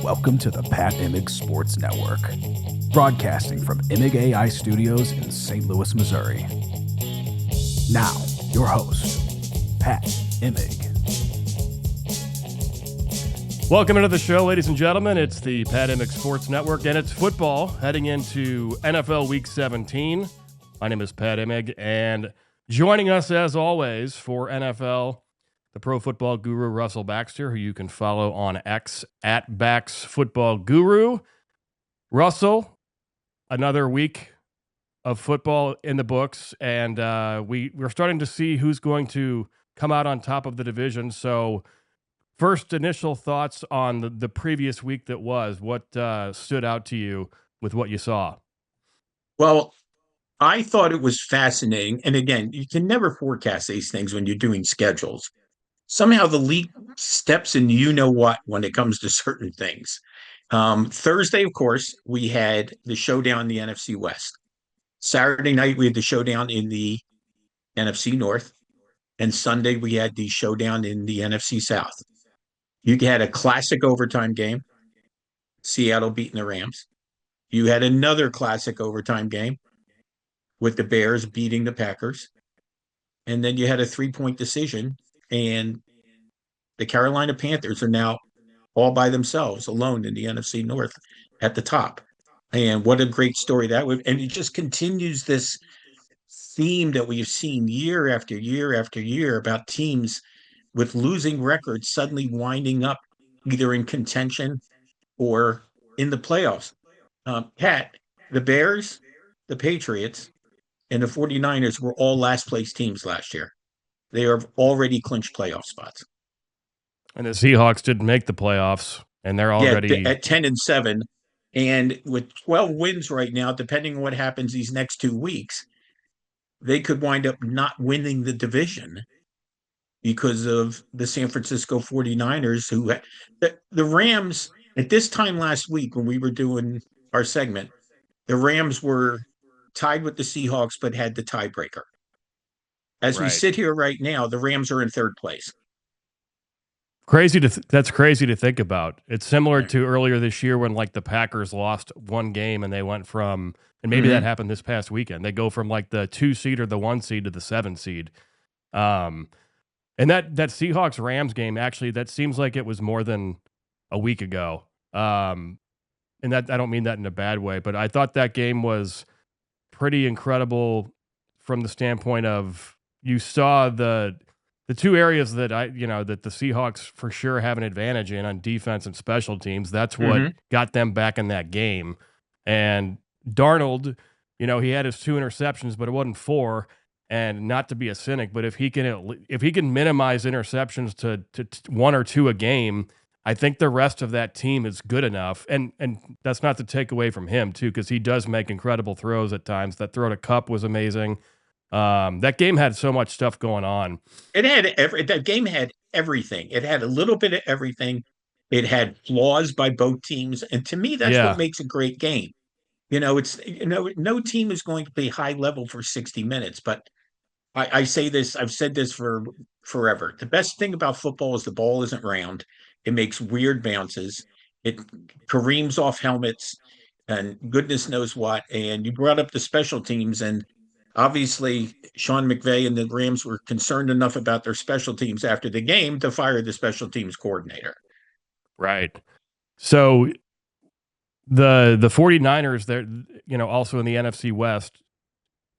Welcome to the Pat Imig Sports Network, broadcasting from Imig AI Studios in St. Louis, Missouri. Now, your host, Pat Imig. Welcome into the show, ladies and gentlemen. It's the Pat Imig Sports Network, and it's football heading into NFL Week 17. My name is Pat Imig, and joining us, as always, for NFL, the pro football guru, Russell Baxter, who you can follow on X at Bax Football Guru. Russell, another week of football in the books, and we're starting to see who's going to come out on top of the division. So first initial thoughts on the previous week that was. What stood out to you with what you saw? Well, I thought it was fascinating. And again, you can never forecast these things when you're doing schedules. Somehow the league steps in you-know-what when it comes to certain things. Thursday, of course, we had the showdown in the NFC West. Saturday night, we had the showdown in the NFC North. And Sunday, we had the showdown in the NFC South. You had a classic overtime game, Seattle beating the Rams. You had another classic overtime game with the Bears beating the Packers. And then you had a 3-point decision, and the Carolina Panthers are now all by themselves, alone in the NFC North at the top. And what a great story that would. And it just continues this theme that we've seen year after year after year about teams with losing records suddenly winding up either in contention or in the playoffs. Pat, the Bears, the Patriots, and the 49ers were all last place teams last year. They are already clinched playoff spots. And the Seahawks didn't make the playoffs, and they're already at 10-7. And with 12 wins right now, depending on what happens these next 2 weeks, they could wind up not winning the division because of the San Francisco 49ers, who the Rams at this time last week when we were doing our segment, the Rams were tied with the Seahawks, but had the tiebreaker. As we sit here right now, the Rams are in third place. That's crazy to think about. It's similar to earlier this year when like the Packers lost one game and they went from, and maybe that happened this past weekend. They go from like the 2 seed or the 1 seed to the 7 seed. And that Seahawks Rams game, actually, that seems like it was more than a week ago. And that, I don't mean that in a bad way, but I thought that game was pretty incredible from the standpoint of you saw the 2 areas that that the Seahawks for sure have an advantage in on defense and special teams. That's what got them back in that game. And Darnold, he had his 2 interceptions, but it wasn't 4. And not to be a cynic, but if he can minimize interceptions to 1 or 2 a game, I think the rest of that team is good enough. And that's not to take away from him too, because he does make incredible throws at times. That throw to Cup was amazing. That game had so much stuff going on. That game had everything. It had a little bit of everything. It had flaws by both teams, and to me, that's what makes a great game. It's no team is going to be high level for 60 minutes, but I say this. I've said this for forever. The best thing about football is the ball isn't round. It makes weird bounces. It careens off helmets, and goodness knows what. And you brought up the special teams, and obviously, Sean McVay and the Rams were concerned enough about their special teams after the game to fire the special teams coordinator. Right. So the 49ers, they're, also in the NFC West,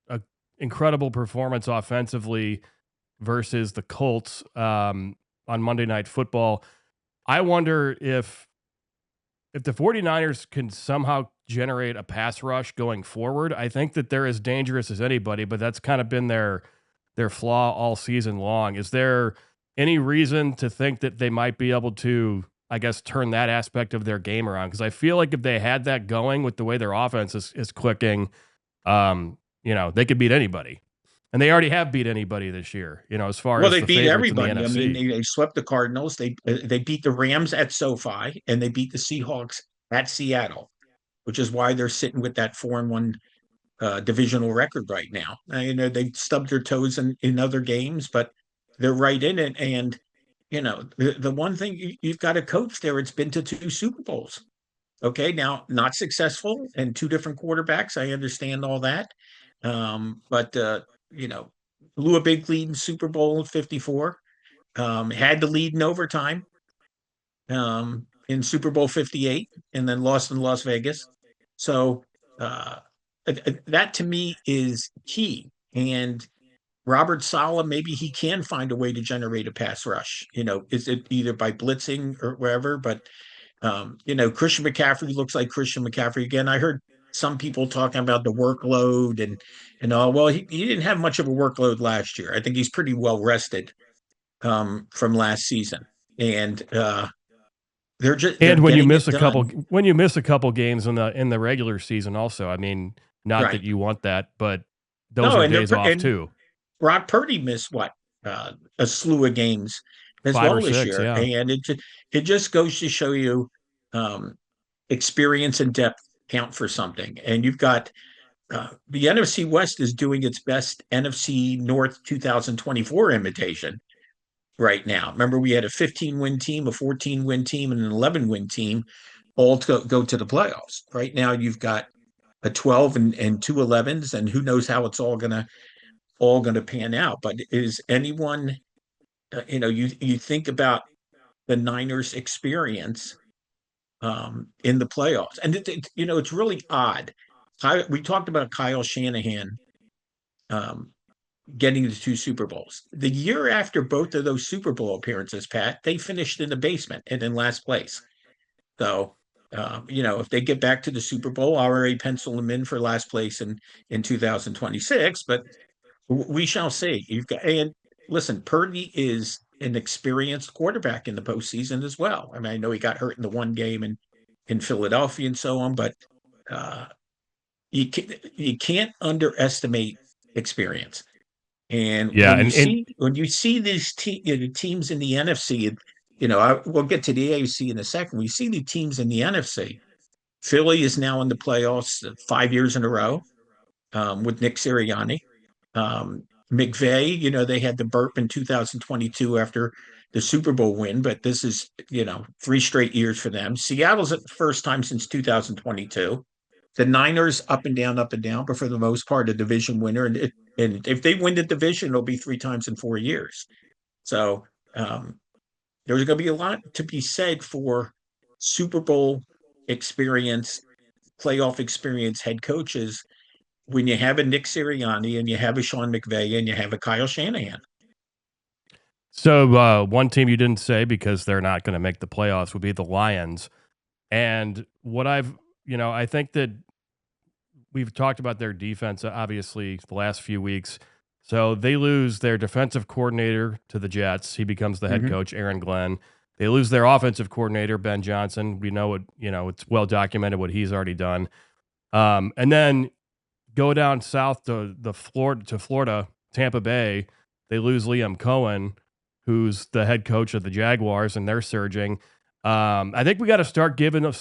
a incredible performance offensively versus the Colts on Monday Night Football. I wonder if the 49ers can somehow generate a pass rush going forward. I think that they're as dangerous as anybody, but that's kind of been their flaw all season long. Is there any reason to think that they might be able to, I guess, turn that aspect of their game around? Because I feel like if they had that going with the way their offense is clicking, they could beat anybody. And they already have beat anybody this year, as far as they the beat everybody. In the NFC. I mean, they swept the Cardinals. They beat the Rams at SoFi, and they beat the Seahawks at Seattle, which is why they're sitting with that 4-1 divisional record right now. They stubbed their toes in other games, but they're right in it. And the one thing you've got a coach there. It's been to 2 Super Bowls. Okay, now not successful and 2 different quarterbacks. I understand all that, but you know, blew a big lead in Super Bowl 54. Had the lead in overtime in Super Bowl 58, and then lost in Las Vegas. So that to me is key. And Robert Saleh, maybe he can find a way to generate a pass rush. Is it either by blitzing or wherever? But Christian McCaffrey looks like Christian McCaffrey again. I heard some people talking about the workload and all. Well, he didn't have much of a workload last year. I think he's pretty well rested from last season, and they're And when you getting miss it done. when you miss a couple games in the regular season, also, I mean, not that Right. you want that, but those No, are and days off and too. Brock Purdy missed what a slew of games as 5 or well this 6, year, yeah. and it just goes to show you um, experience and depth count for something. And you've got the NFC West is doing its best NFC North 2024 imitation right now. Remember, we had a 15-win team, a 14-win team, and an 11-win team all to go to the playoffs. Right now, you've got a 12 and 2 11s, and who knows how it's all gonna pan out. But is anyone, you think about the Niners' experience in the playoffs, and it's really odd. We talked about Kyle Shanahan um, getting the 2 Super Bowls. The year after both of those Super Bowl appearances, Pat, they finished in the basement and in last place. So, if they get back to the Super Bowl, I already pencil them in for last place in 2026. But we shall see. And listen, Purdy is an experienced quarterback in the postseason as well. I mean, I know he got hurt in the one game in Philadelphia and so on, but uh, you can't underestimate experience. And Yeah, and when you see these teams in the NFC, we'll get to the AFC in a second. We see the teams in the NFC. Philly is now in the playoffs 5 years in a row with Nick Sirianni. McVay, they had the burp in 2022 after the Super Bowl win, but this is 3 straight years for them. Seattle's at the first time since 2022. The Niners up and down, but for the most part, a division winner. And if they win the division, it'll be 3 times in 4 years. So there's going to be a lot to be said for Super Bowl experience, playoff experience head coaches when you have a Nick Sirianni and you have a Sean McVay and you have a Kyle Shanahan. so one team you didn't say because they're not going to make the playoffs would be the Lions. And I think that we've talked about their defense, obviously, the last few weeks. So they lose their defensive coordinator to the Jets. He becomes the head coach, Aaron Glenn. They lose their offensive coordinator, Ben Johnson. We know it's well documented what he's already done. And then go down south to Florida, Tampa Bay. They lose Liam Cohen, who's the head coach of the Jaguars, and they're surging. I think we got to start giving a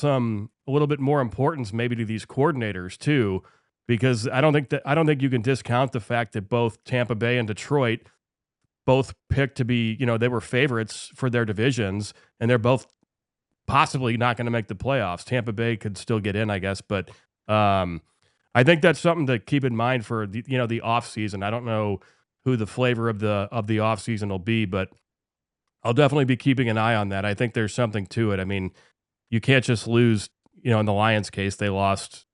little bit more importance maybe to these coordinators too, because I don't think you can discount the fact that both Tampa Bay and Detroit both picked to be, they were favorites for their divisions, and they're both possibly not going to make the playoffs. Tampa Bay could still get in, I guess, but I think that's something to keep in mind for the offseason. I don't know who the flavor of the offseason will be, but I'll definitely be keeping an eye on that. I think there's something to it. I mean, you can't just lose, in the Lions case, they lost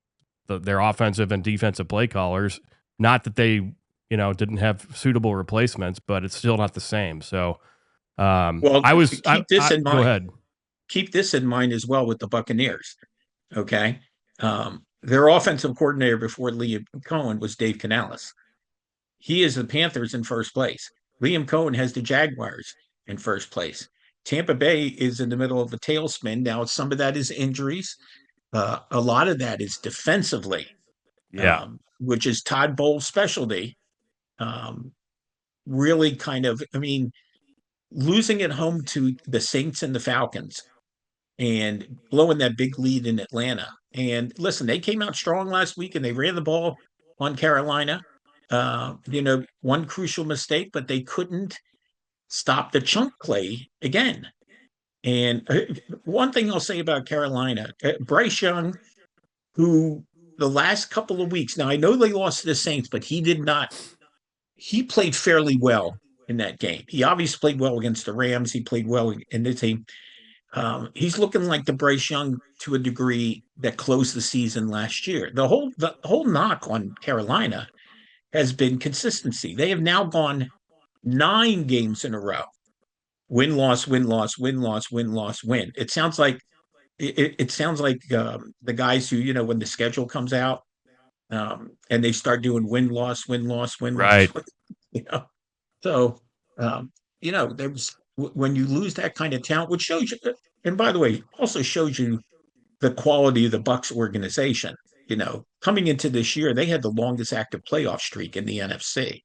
their offensive and defensive play callers. Not that they, didn't have suitable replacements, but it's still not the same. So, Well, keep this in mind. Go ahead. Keep this in mind as well with the Buccaneers. Okay. Their offensive coordinator before Liam Cohen was Dave Canales. He is the Panthers in first place. Liam Cohen has the Jaguars in first place. Tampa Bay is in the middle of a tailspin. Now, some of that is injuries. A lot of that is defensively, Yeah. which is Todd Bowles' specialty. Really kind of, I mean, losing at home to the Saints and the Falcons and blowing that big lead in Atlanta. And listen, they came out strong last week and they ran the ball on Carolina. One crucial mistake, but they couldn't stop the chunk play again. And one thing I'll say about Carolina, Bryce Young, who the last couple of weeks, now I know they lost to the Saints, but he did not, he played fairly well in that game. He obviously played well against the Rams. He played well in the team. He's looking like the Bryce Young to a degree that closed the season last year. The whole knock on Carolina has been consistency. They have now gone 9 games in a row. Win, loss, win, loss, win, loss, win, loss, win. It sounds like the guys who, when the schedule comes out, and they start doing win, loss, win, loss, win, loss, Right. you know. So, there's when you lose that kind of talent, which shows you, and by the way, also shows you the quality of the Bucs organization. Coming into this year, they had the longest active playoff streak in the NFC,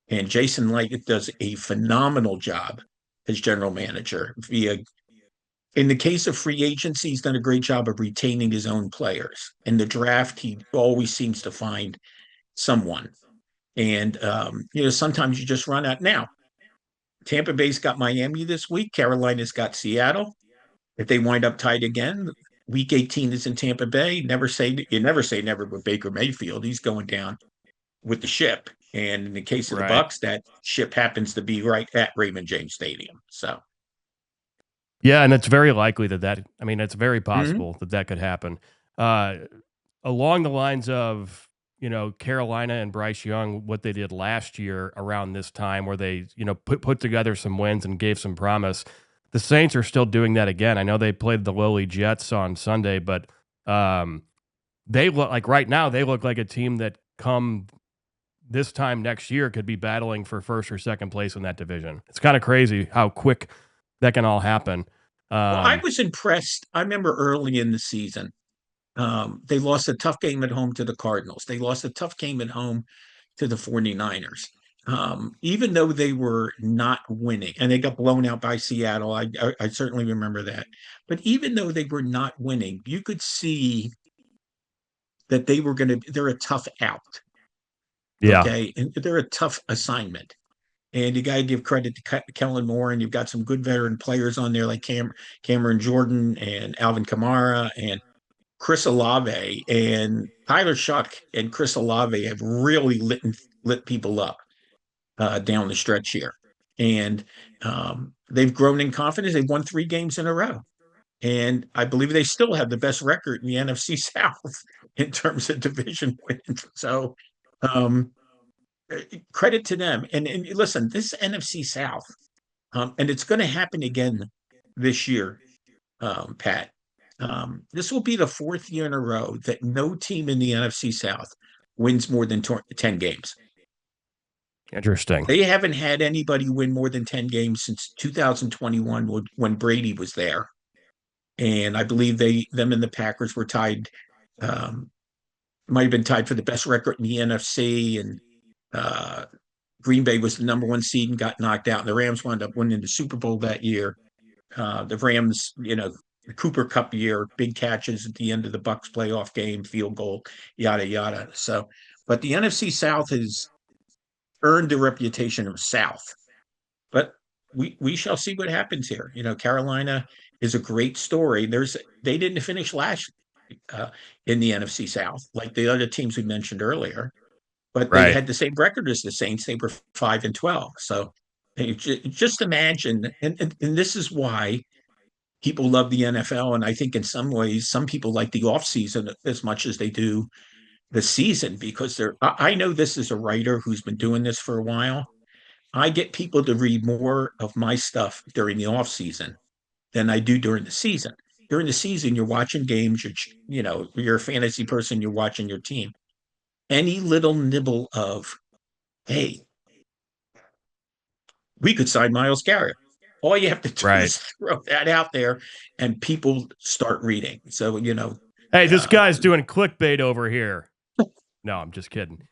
and Jason Light does a phenomenal job as general manager. In the case of free agency, he's done a great job of retaining his own players. In the draft, he always seems to find someone. And, sometimes you just run out. Now, Tampa Bay's got Miami this week. Carolina's got Seattle. If they wind up tied again, week 18 is in Tampa Bay. You never say never with Baker Mayfield. He's going down with the ship. And in the case of the Bucs, that ship happens to be right at Raymond James Stadium. So, yeah, and it's very likely it's very possible that could happen. Along the lines of, Carolina and Bryce Young, what they did last year around this time where they, put together some wins and gave some promise. The Saints are still doing that again. I know they played the lowly Jets on Sunday, but they look like right now they look like a team that come this time next year could be battling for first or second place in that division. It's kind of crazy how quick that can all happen. Well, I was impressed. I remember early in the season, they lost a tough game at home to the Cardinals. They lost a tough game at home to the 49ers. Even though they were not winning, and they got blown out by Seattle. I certainly remember that. But even though they were not winning, you could see that they're a tough out. Yeah. Okay. And they're a tough assignment. And you got to give credit to Kellen Moore, and you've got some good veteran players on there like Cameron Jordan and Alvin Kamara and Chris Olave. And Tyler Shuck and Chris Olave have really lit people up down the stretch here. And they've grown in confidence. They've won 3 games in a row. And I believe they still have the best record in the NFC South in terms of division wins. So, credit to them. And listen, this NFC South, and it's going to happen again this year, Pat. This will be the 4th year in a row that no team in the NFC South wins more than 10 games. Interesting. They haven't had anybody win more than 10 games since 2021 when Brady was there. And I believe them and the Packers were tied, might have been tied for the best record in the NFC. And Green Bay was the number 1 seed and got knocked out. And the Rams wound up winning the Super Bowl that year. The Rams, the Cooper Cup year, big catches at the end of the Bucs playoff game, field goal, yada, yada. So, but the NFC South has earned the reputation of South. But we shall see what happens here. Carolina is a great story. They didn't finish last in the NFC South like the other teams we mentioned earlier, but they had the same record as the Saints. They were 5-12. So just imagine, and this is why people love the NFL. And I think in some ways, some people like the offseason as much as they do the season, because I know this is a writer who's been doing this for a while. I get people to read more of my stuff during the off season than I do during the season. During the season, you're watching games. You're a fantasy person. You're watching your team. Any little nibble of, hey, we could sign Myles Garrett. All you have to do is throw that out there, and people start reading. So hey, this guy's doing clickbait over here. No, I'm just kidding.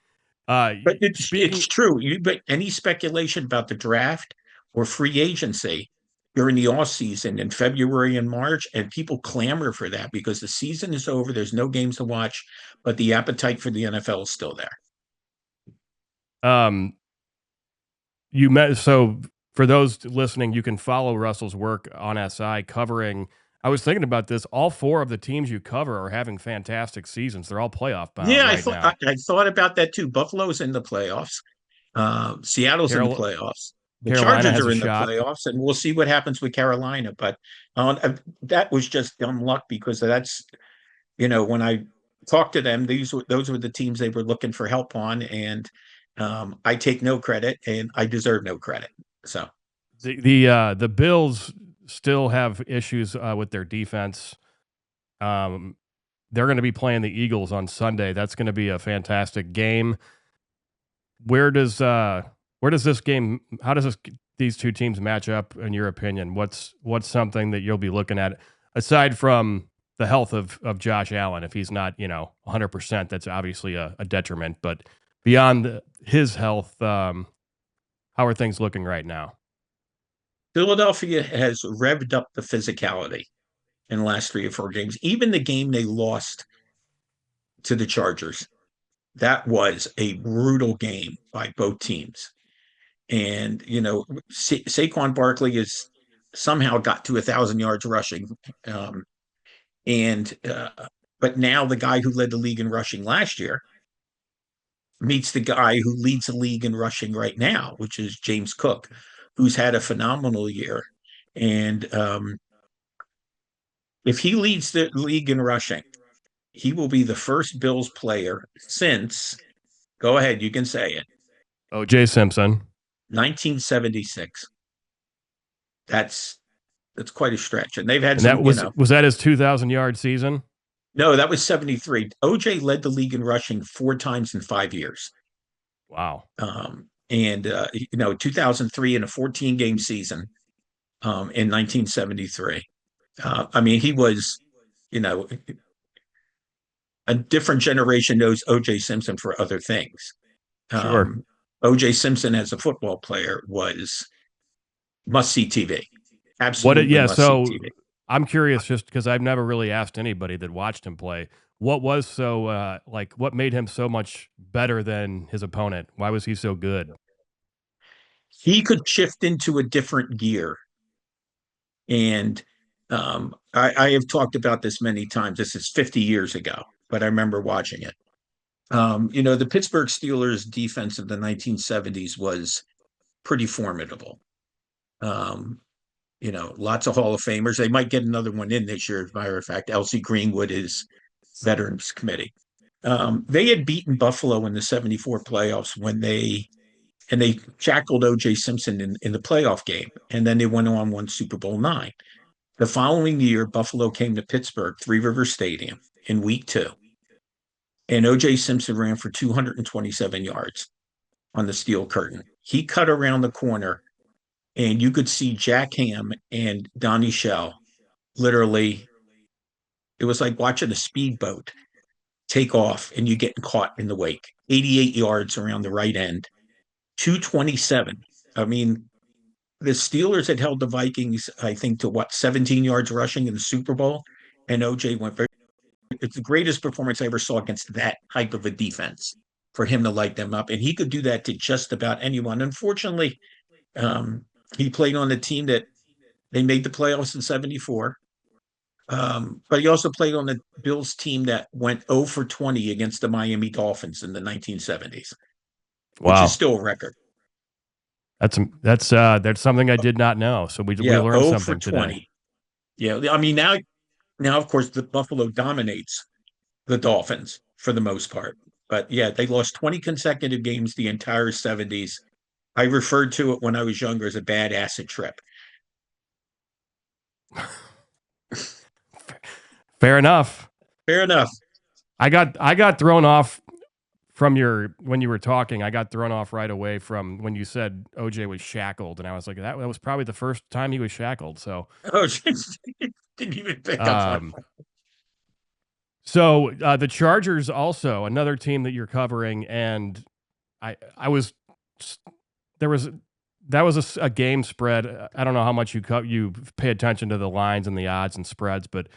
But it's true. But any speculation about the draft or free agency during the off season in February and March, and people clamor for that because the season is over. There's no games to watch, but the appetite for the NFL is still there. So for those listening, you can follow Russell's work on SI covering. I was thinking about this. All four of the teams you cover are having fantastic seasons. They're all playoff bound Yeah, right now. I thought about that too. Buffalo's in the playoffs. Seattle's in the playoffs. The Carolina Chargers has are a in the shot. playoffs, and we'll see what happens with Carolina. But that was just dumb luck because that's, when I talked to them, those were the teams they were looking for help on, and I take no credit, and I deserve no credit. So the Bills still have issues with their defense. They're going to be playing the Eagles on Sunday. That's going to be a fantastic game. Where does this game? How does these two teams match up in your opinion? What's something that you'll be looking at aside from the health of Josh Allen? If he's not 100%, that's obviously a detriment. But beyond his health, how are things looking right now? Philadelphia has revved up the physicality in the last 3 or 4 games. Even the game they lost to the Chargers, that was a brutal game by both teams. And, Saquon Barkley has somehow got to 1,000 yards rushing. But now the guy who led the league in rushing last year meets the guy who leads the league in rushing right now, which is James Cook, who's had a phenomenal year. And if he leads the league in rushing, he will be the first Bills player since, go ahead, you can say it, O.J. Simpson. 1976. That's quite a stretch. And they've had was that his 2,000-yard season? No, that was 73. OJ led the league in rushing 4 times in 5 years. Wow. 2003 in a 14-game season in 1973. He was, a different generation knows OJ Simpson for other things. Sure. OJ Simpson as a football player was must-see TV. Absolutely must-see TV. I'm curious just because I've never really asked anybody that watched him play. What was so, what made him so much better than his opponent? Why was he so good? He could shift into a different gear. And I have talked about this many times. This is 50 years ago, but I remember watching it. The Pittsburgh Steelers defense of the 1970s was pretty formidable. Lots of Hall of Famers. They might get another one in this year, as a matter of fact. Elsie Greenwood is Veterans Committee. They had beaten Buffalo in the 74 playoffs when they shackled O.J. Simpson in the playoff game, and then they went on won Super Bowl 9. The following year, Buffalo came to Pittsburgh, Three Rivers Stadium, in week 2, and O.J. Simpson ran for 227 yards on the steel curtain. He cut around the corner, and you could see Jack Ham and Donnie Shell literally, it was like watching a speedboat take off and you getting caught in the wake. 88 yards around the right end, 227. The Steelers had held the Vikings, I think, to 17 yards rushing in the Super Bowl, and OJ went it's the greatest performance I ever saw against that type of a defense for him to light them up. And he could do that to just about anyone. Unfortunately, he played on the team that they made the playoffs in 74. But he also played on the Bills team that went 0 for 20 against the Miami Dolphins in the 1970s, which is still a record. That's something I did not know. So we learned something today. Yeah, now of course the Buffalo dominates the Dolphins for the most part. But yeah, they lost 20 consecutive games the entire 70s. I referred to it when I was younger as a bad acid trip. Fair enough. I got thrown off from when you were talking. I got thrown off right away from when you said OJ was shackled, and I was like, that was probably the first time he was shackled. So, didn't even pick up on that. So the Chargers also another team that you're covering, and that was a game spread. I don't know how much you pay attention to the lines and the odds and spreads, but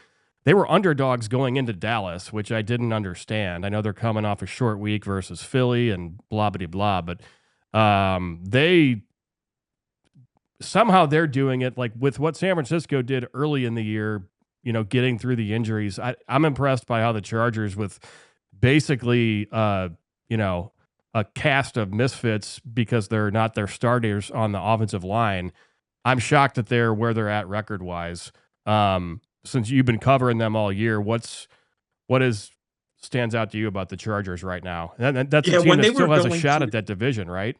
they were underdogs going into Dallas, which I didn't understand. I know they're coming off a short week versus Philly and blah, blah, blah, but they somehow they're doing it like with what San Francisco did early in the year, getting through the injuries. I'm impressed by how the Chargers, with basically, a cast of misfits because they're not their starters on the offensive line. I'm shocked that they're where they're at record wise. Since you've been covering them all year, what stands out to you about the Chargers right now? That's a team when that they were still has a going shot through, at that division, right?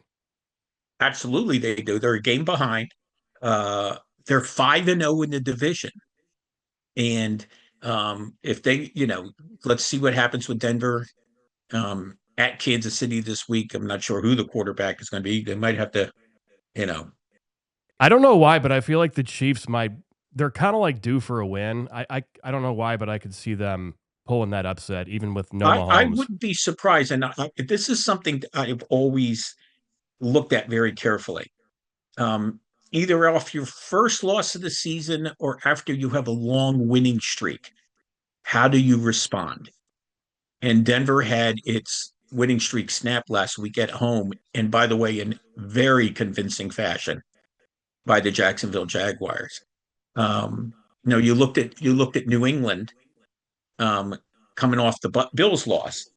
absolutely they do. They're a game behind. They're 5-0 in the division. And if they, let's see what happens with Denver at Kansas City this week. I'm not sure who the quarterback is going to be. They might have to, you know, I don't know why, but I feel like the Chiefs they're kind of like due for a win. I don't know why, but I could see them pulling that upset even with no I Mahomes. wouldn't be surprised. And this is something that I've always looked at very carefully. Either off your first loss of the season or after you have a long winning streak, how do you respond? And Denver had its winning streak snapped last week at home, and by the way, in very convincing fashion by the Jacksonville Jaguars. You looked at New England coming off the Bills loss,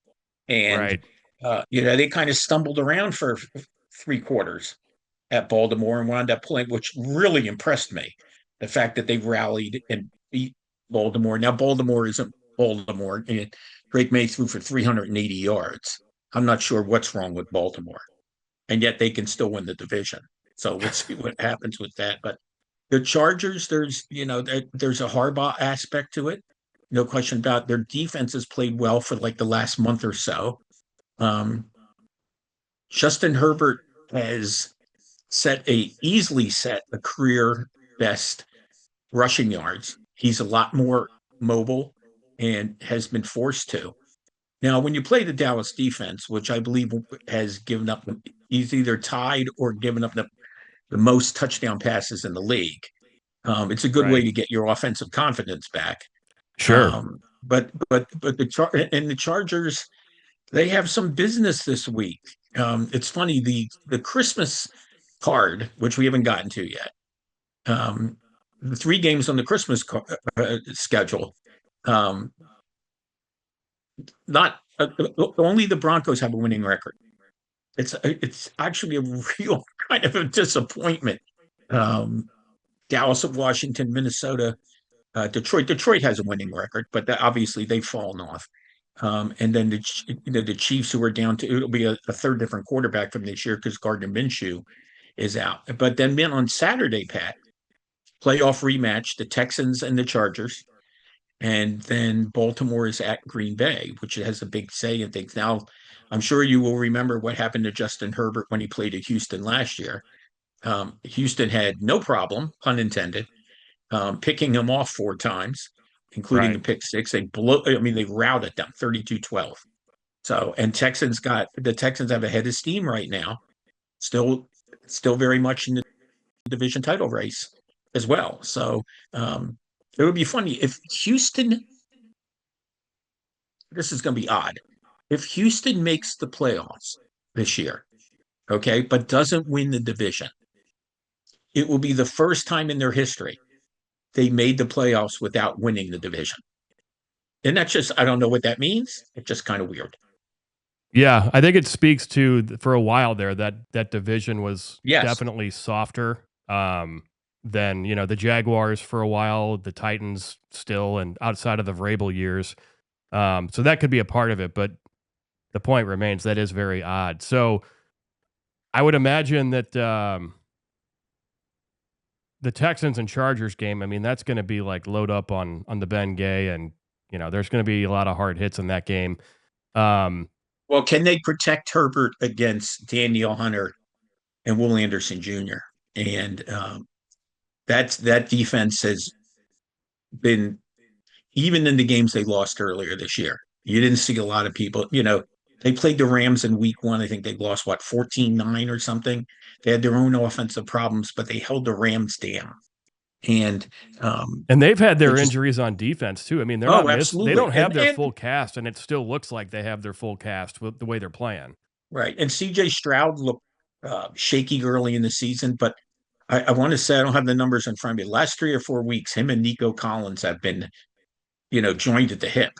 and Right. they kind of stumbled around for 3 quarters at Baltimore and wound up pulling, which really impressed me. The fact that they rallied and beat Baltimore. Now, Baltimore isn't Baltimore. And Drake May threw for 380 yards. I'm not sure what's wrong with Baltimore. And yet they can still win the division. So we'll see what happens with that. But the Chargers, there's a Harbaugh aspect to it. No question about their defense has played well for like the last month or so. Justin Herbert has easily set a career best rushing yards. He's a lot more mobile and has been forced to. Now, when you play the Dallas defense, which I believe has given up, he's either tied or given up the most touchdown passes in the league. It's a good way Right. to get your offensive confidence back. Sure. But the Chargers, they have some business this week. It's funny, the Christmas card, which we haven't gotten to yet. The 3 games on the Christmas schedule. Not only the Broncos have a winning record. It's actually a real kind of a disappointment. Dallas of Washington, Minnesota, Detroit. Detroit has a winning record, but obviously they've fallen off. And then the Chiefs, who are down to, it'll be a third different quarterback from this year because Gardner Minshew is out. But then on Saturday, Pat, playoff rematch, the Texans and the Chargers. And then Baltimore is at Green Bay, which has a big say in things. Now, I'm sure you will remember what happened to Justin Herbert when he played at Houston last year. Houston had no problem, pun intended, picking him off 4 times, including the Right. pick 6. They routed them 32-12. So, and the Texans have a head of steam right now, still very much in the division title race as well. So, it would be funny if Houston, this is going to be odd, if Houston makes the playoffs this year, okay, but doesn't win the division, it will be the first time in their history they made the playoffs without winning the division. And that's just, I don't know what that means. It's just kind of weird. Yeah, I think it speaks to for a while there that division was Yes. definitely softer than the Jaguars for a while, the Titans still, and outside of the Vrabel years. So that could be a part of it, but the point remains that is very odd. So I would imagine that the Texans and Chargers game, I mean, that's going to be like load up on the Ben Gay, and there's going to be a lot of hard hits in that game. Well, can they protect Herbert against Daniel Hunter and Will Anderson Jr.? And that defense has been, even in the games they lost earlier this year, you didn't see a lot of people. They played the Rams in week 1. I think they lost 14-9 or something. They had their own offensive problems, but they held the Rams down. And they've had their injuries on defense too. I mean, they're not absolutely. They don't have their full cast, and it still looks like they have their full cast with the way they're playing. Right. And CJ Stroud looked shaky early in the season, but I want to say, I don't have the numbers in front of me. Last 3 or 4 weeks, him and Nico Collins have been, joined at the hip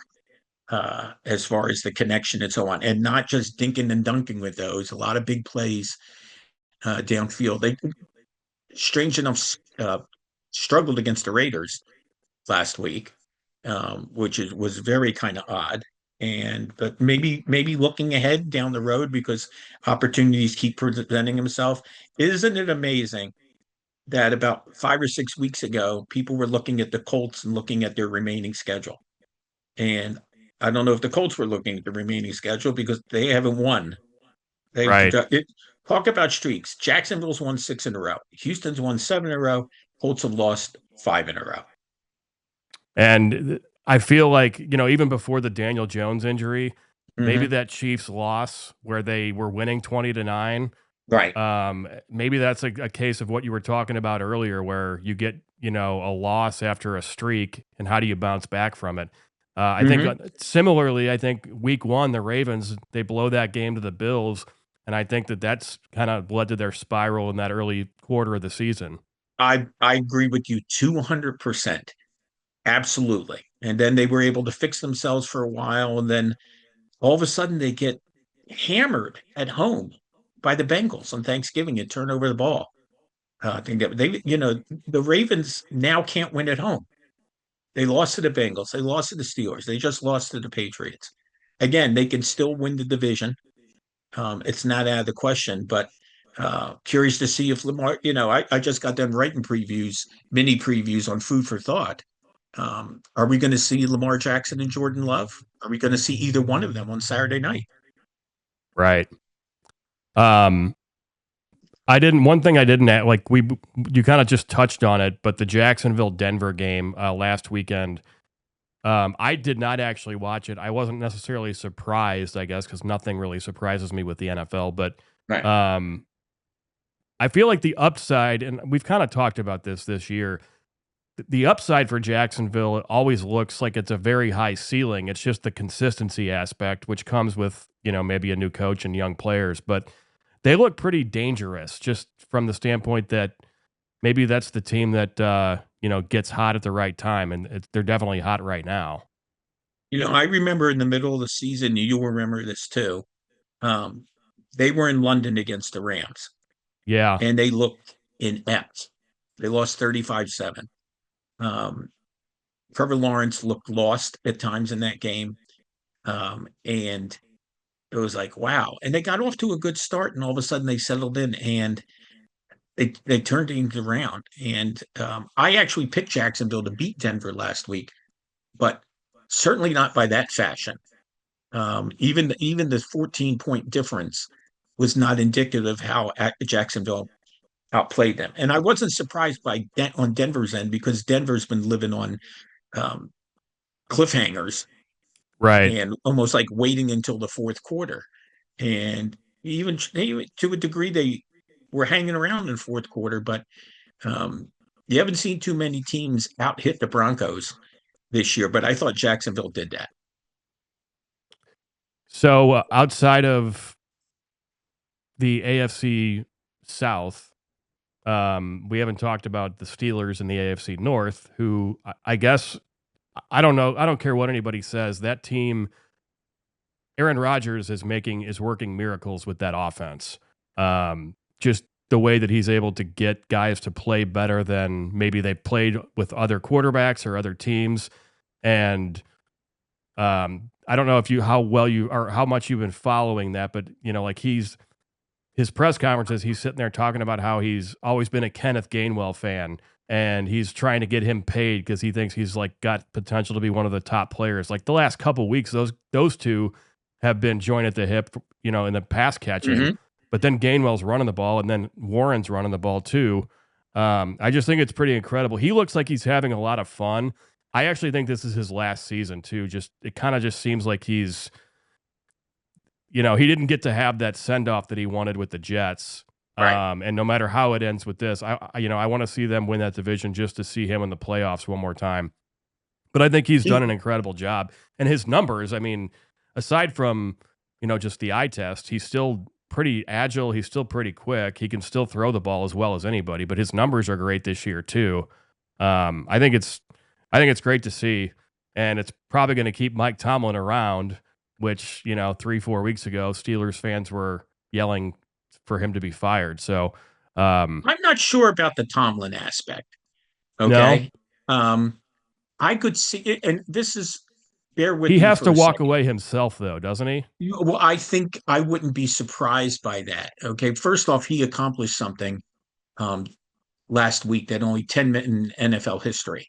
as far as the connection and so on, and not just dinking and dunking with those. A lot of big plays downfield. They, strange enough, struggled against the Raiders last week, was very kind of odd. But maybe looking ahead down the road, because opportunities keep presenting themselves. Isn't it amazing that about 5 or 6 weeks ago, people were looking at the Colts and looking at their remaining schedule? And I don't know if the Colts were looking at the remaining schedule because they haven't won. Right. Talk about streaks. Jacksonville's won 6 in a row. Houston's won 7 in a row. Colts have lost 5 in a row. And I feel like, even before the Daniel Jones injury, maybe Mhm. that Chiefs loss where they were winning 20-9. Right. Maybe that's a case of what you were talking about earlier, where you get, a loss after a streak, and how do you bounce back from it? I think similarly, I think week 1, the Ravens, they blow that game to the Bills, and I think that's kind of led to their spiral in that early quarter of the season. I agree with you 200%. Absolutely. And then they were able to fix themselves for a while, and then all of a sudden they get hammered at home by the Bengals on Thanksgiving and turn over the ball. I think that the Ravens now can't win at home. They lost to the Bengals. They lost to the Steelers. They just lost to the Patriots. Again, they can still win the division. It's not out of the question, but curious to see if Lamar, I just got done writing mini previews on Food for Thought. Are we going to see Lamar Jackson and Jordan Love? Are we going to see either one of them on Saturday night? Right. One thing I didn't like, you kind of just touched on it, but the Jacksonville Denver game last weekend, I did not actually watch it. I wasn't necessarily surprised, I guess, because nothing really surprises me with the NFL, but Right. I feel like the upside, and we've kind of talked about this year, the upside for Jacksonville always looks like it's a very high ceiling. It's just the consistency aspect, which comes with, maybe a new coach and young players, but they look pretty dangerous just from the standpoint that maybe that's the team that, gets hot at the right time, and they're definitely hot right now. I remember in the middle of the season, you'll remember this too. They were in London against the Rams, Yeah. and they looked inept. They lost 35-7. Trevor Lawrence looked lost at times in that game. And it was like, wow. And they got off to a good start, and all of a sudden they settled in and they turned things around. And I actually picked Jacksonville to beat Denver last week, but certainly not by that fashion. Even the 14-point difference was not indicative of how Jacksonville outplayed them. And I wasn't surprised on Denver's end, because Denver's been living on cliffhangers Right. and almost like waiting until the fourth quarter. And even to a degree, they were hanging around in fourth quarter, but you haven't seen too many teams out hit the Broncos this year. But I thought Jacksonville did that. So outside of the AFC South, we haven't talked about the Steelers in the AFC North, who I guess, I don't know. I don't care what anybody says. That team, Aaron Rodgers is working miracles with that offense. Just the way that he's able to get guys to play better than maybe they played with other quarterbacks or other teams. And I don't know how much you've been following that, but like his press conferences, he's sitting there talking about how he's always been a Kenneth Gainwell fan, and he's trying to get him paid because he thinks he's like got potential to be one of the top players. Like the last couple of weeks, those two have been joined at the hip, in the pass catching. Mm-hmm. But then Gainwell's running the ball, and then Warren's running the ball too. I just think it's pretty incredible. He looks like he's having a lot of fun. I actually think this is his last season too. It kind of just seems like he's, he didn't get to have that send off that he wanted with the Jets. Right. And no matter how it ends with this, I want to see them win that division just to see him in the playoffs one more time. But I think he's done an incredible job, and his numbers, I mean, aside from, just the eye test, he's still pretty agile. He's still pretty quick. He can still throw the ball as well as anybody, but his numbers are great this year too. I think it's great to see, and it's probably going to keep Mike Tomlin around, which, 3-4 weeks ago, Steelers fans were yelling for him to be fired. So, I'm not sure about the Tomlin aspect. no, Okay. I could see it, and this is, bear with he me has for to a walk second. away himself though, doesn't he? Well, I think I wouldn't be surprised by that. Okay. First off, he accomplished something um, last week that only 10 men in NFL history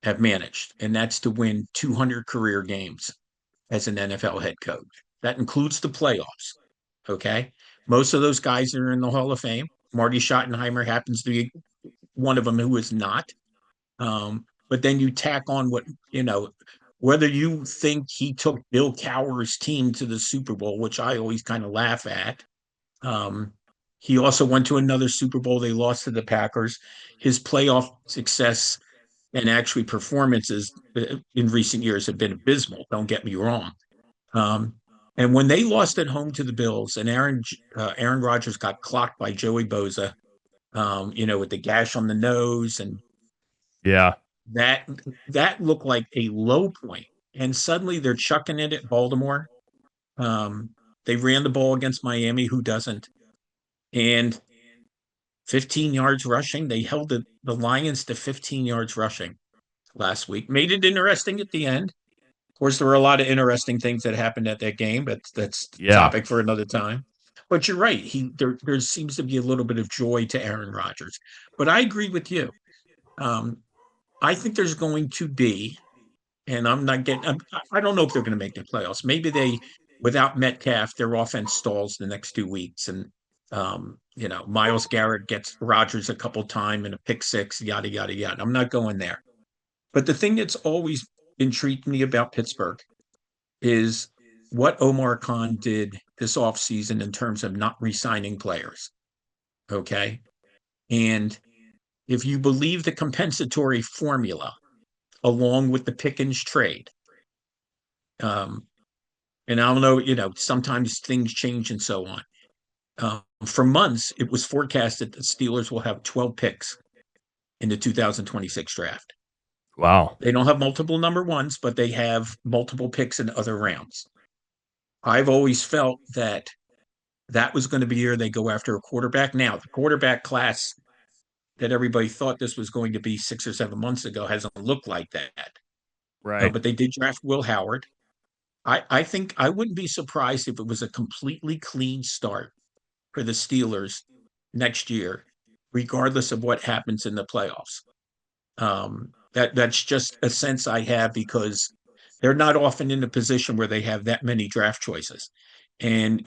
have managed, and that's to win 200 career games as an NFL head coach. That includes the playoffs. Okay. Most of those guys are in the Hall of Fame. Marty Schottenheimer happens to be one of them who is not. But then you tack on whether you think he took Bill Cowher's team to the Super Bowl, which I always kind of laugh at. Um, he also went to another Super Bowl. They lost to the Packers. His playoff success and actually performances in recent years have been abysmal. Don't get me wrong. Um, and when they lost at home to the Bills, and Aaron Rodgers got clocked by Joey Bosa, with the gash on the nose, and Yeah. that that looked like a low point. And suddenly they're chucking it at Baltimore. They ran the ball against Miami, who doesn't, and 15 yards rushing. They held the Lions to 15 yards rushing last week. Made it interesting at the end. Of course, there were a lot of interesting things that happened at that game, but that's a Yeah. topic for another time. But you're right. There seems to be a little bit of joy to Aaron Rodgers. But I agree with you. Um, I think there's going to be, and I don't know if they're going to make the playoffs. Maybe without Metcalf, their offense stalls the next 2 weeks, and Myles Garrett gets Rodgers a couple times and a pick six, yada yada yada. I'm not going there. But the thing that's always intrigued me about Pittsburgh is what Omar Khan did this offseason in terms of not re-signing players. Okay. And if you believe the compensatory formula along with the Pickens trade, um, and I don't know, sometimes things change and so on. For months, it was forecasted that the Steelers will have 12 picks in the 2026 draft. Wow. They don't have multiple number ones, but they have multiple picks in other rounds. I've always felt that was going to be the year they go after a quarterback. Now, the quarterback class that everybody thought this was going to be 6 or 7 months ago hasn't looked like that. Right. But they did draft Will Howard. I think I wouldn't be surprised if it was a completely clean start for the Steelers next year, regardless of what happens in the playoffs. That's just a sense I have because they're not often in a position where they have that many draft choices. And,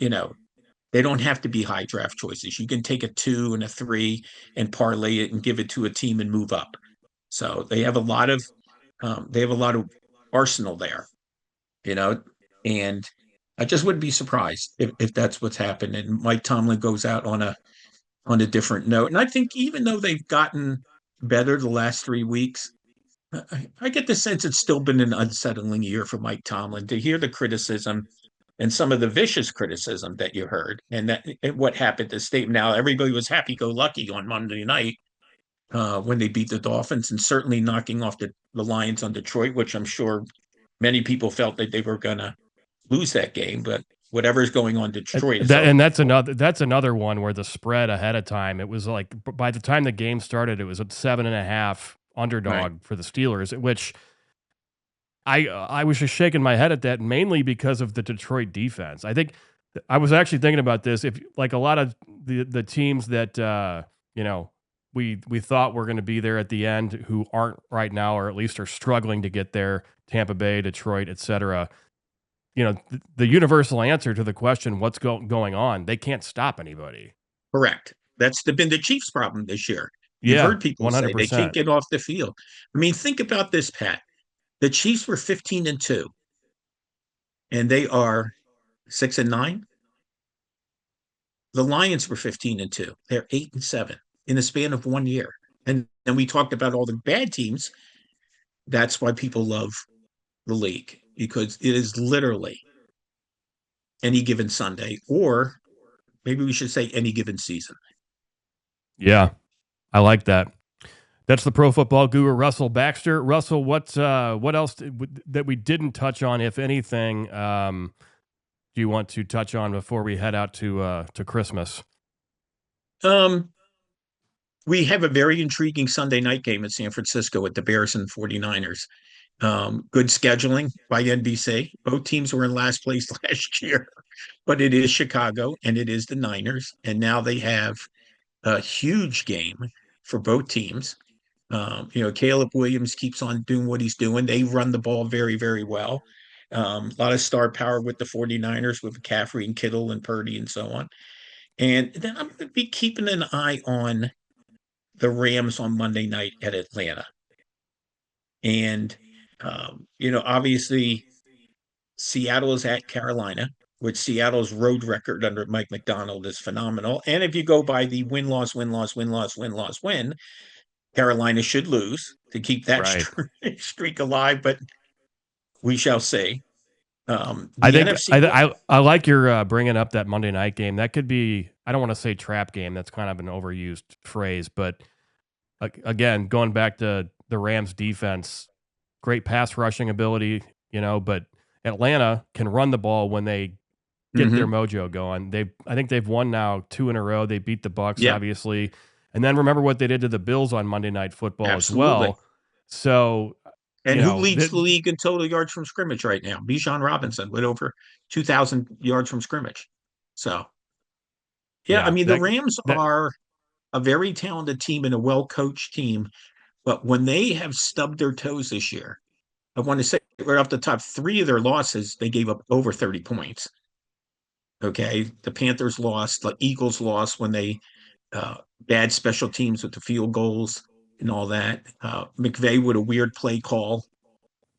they don't have to be high draft choices. You can take a 2 and a 3 and parlay it and give it to a team and move up. So they have a lot of arsenal there, you know, and I just wouldn't be surprised if that's what's happened. And Mike Tomlin goes out on a different note. And I think even though they've gotten better the last 3 weeks, I get the sense it's still been an unsettling year for Mike Tomlin to hear the criticism and some of the vicious criticism that you heard and what happened to State. Now, everybody was happy-go-lucky on Monday night when they beat the Dolphins and certainly knocking off the Lions on Detroit, which I'm sure many people felt that they were going to lose that game. But whatever's going on in Detroit is And already. that's another one where the spread ahead of time, it was like by the time the game started, it was a 7.5 Right. underdog for the Steelers, which I was just shaking my head at that mainly because of the Detroit defense. I think I was actually thinking about this. If like a lot of the teams that we thought were going to be there at the end who aren't right now, or at least are struggling to get there, Tampa Bay, Detroit, etc. The universal answer to the question, what's going on? They can't stop anybody. Correct. That's been the Chiefs' problem this year. You've Yeah, heard people say they can't 100%. get off the field. I mean, think about this, Pat. The Chiefs were 15-2, and they are 6-9. The Lions were 15-2. They're 8-7 in the span of 1 year. And then we talked about all the bad teams. That's why people love the league, because it is literally any given Sunday or maybe we should say any given season. Yeah, I like that. That's the Pro Football Guru, Russell Baxter. Russell, what else that we didn't touch on, if anything, do you want to touch on before we head out to Christmas? We have a very intriguing Sunday night game in San Francisco with the Bears and 49ers. Good scheduling by NBC. Both teams were in last place last year, but it is Chicago and it is the Niners. And now they have a huge game for both teams. Caleb Williams keeps on doing what he's doing. They run the ball very, very well. A lot of star power with the 49ers with McCaffrey and Kittle and Purdy and so on. And then I'm going to be keeping an eye on the Rams on Monday night at Atlanta. And, obviously Seattle is at Carolina, which Seattle's road record under Mike McDonald is phenomenal. And if you go by the win-loss, Carolina should lose to keep that streak alive, but we shall see. I like your bringing up that Monday night game. That could be, I don't want to say trap game. That's kind of an overused phrase, but again, going back to the Rams defense, great pass rushing ability, but Atlanta can run the ball when they get their mojo going. I think they've won now 2 in a row. They beat the Bucs, obviously. And then remember what they did to the Bills on Monday Night Football as well. So, and who leads the league in total yards from scrimmage right now? Bijan Robinson with over 2,000 yards from scrimmage. So, the Rams are a very talented team and a well-coached team. But when they have stubbed their toes this year, I want to say right off the top, 3 of their losses, they gave up over 30 points. Okay. The Panthers lost, the Eagles lost when they bad special teams with the field goals and all that. McVay with a weird play call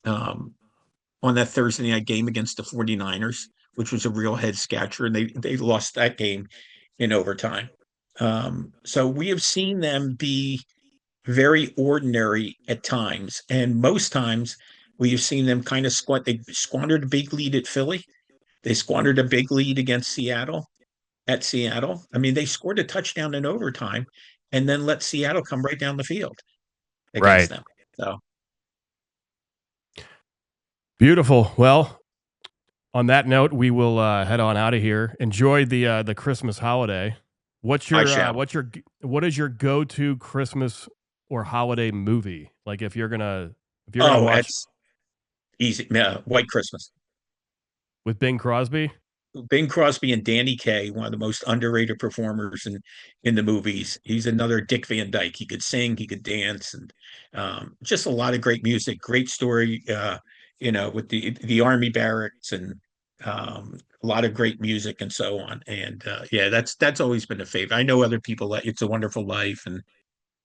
on that Thursday night game against the 49ers, which was a real head scratcher, and they lost that game in overtime. So we have seen them be very ordinary at times, and most times we have seen them kind of they squandered a big lead at Philly. They squandered a big lead against Seattle. At Seattle. I mean, they scored a touchdown in overtime and then let Seattle come right down the field against them. So beautiful. Well, on that note, we will head on out of here. Enjoy the Christmas holiday. What is your go-to Christmas or holiday movie? Like if you're gonna watch, it's easy. White Christmas with Bing Crosby. Bing Crosby and Danny Kaye, one of the most underrated performers in the movies. He's another Dick Van Dyke. He could sing, he could dance, and just a lot of great music, great story. With the army barracks and a lot of great music and so on. And that's always been a favorite. I know other people like It's a Wonderful Life and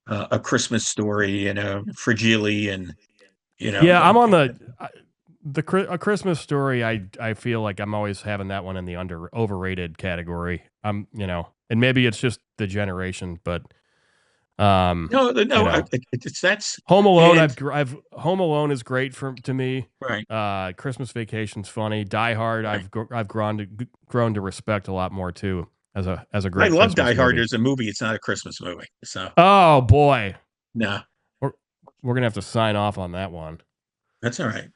A Christmas Story and Fragile and I'm on A Christmas Story. I feel like I'm always having that one in the overrated category. And maybe it's just the generation, but that's Home Alone. Home Alone is great to me. Right. Christmas Vacation's funny. Die Hard. Right. I've grown to respect a lot more too as a great. I love Christmas Die Hard movie. as a movie. It's not a Christmas movie. So. Oh boy. No. We're gonna have to sign off on that one. That's all right.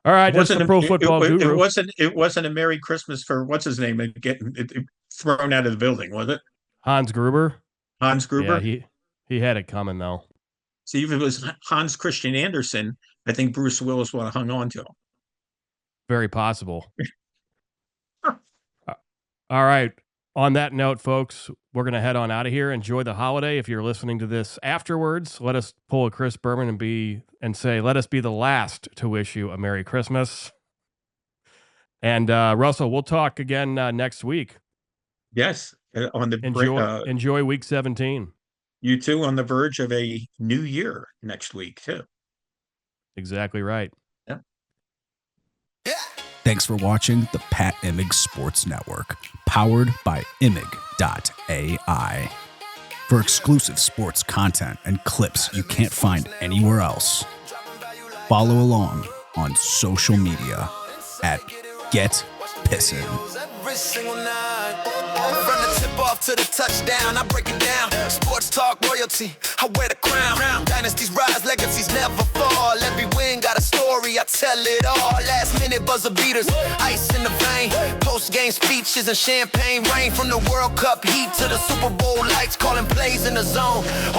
All right, that's the Pro Football Guru. It wasn't a Merry Christmas for what's his name getting thrown out of the building, was it? Hans Gruber. Yeah, he had it coming though. See, if it was Hans Christian Andersen, I think Bruce Willis would have hung on to him. Very possible. All right. On that note, folks, we're going to head on out of here. Enjoy the holiday. If you're listening to this afterwards, let us pull a Chris Berman and say, let us be the last to wish you a Merry Christmas. And Russell, we'll talk again next week. Yes. Enjoy week 17. You too, on the verge of a new year next week too. Exactly right. Yeah. Thanks for watching the Pat Imig Sports Network, powered by Imig.ai. For exclusive sports content and clips you can't find anywhere else, follow along on social media at GetPimig. Pissin'. Every single night. From the tip off to the touchdown, I break it down. Sports talk royalty, I wear the crown. Dynasties rise, legacies never fall. Every win got a story, I tell it all. Last minute buzzer beaters, ice in the vein. Post game speeches and champagne rain. From the World Cup heat to the Super Bowl lights, calling plays in the zone.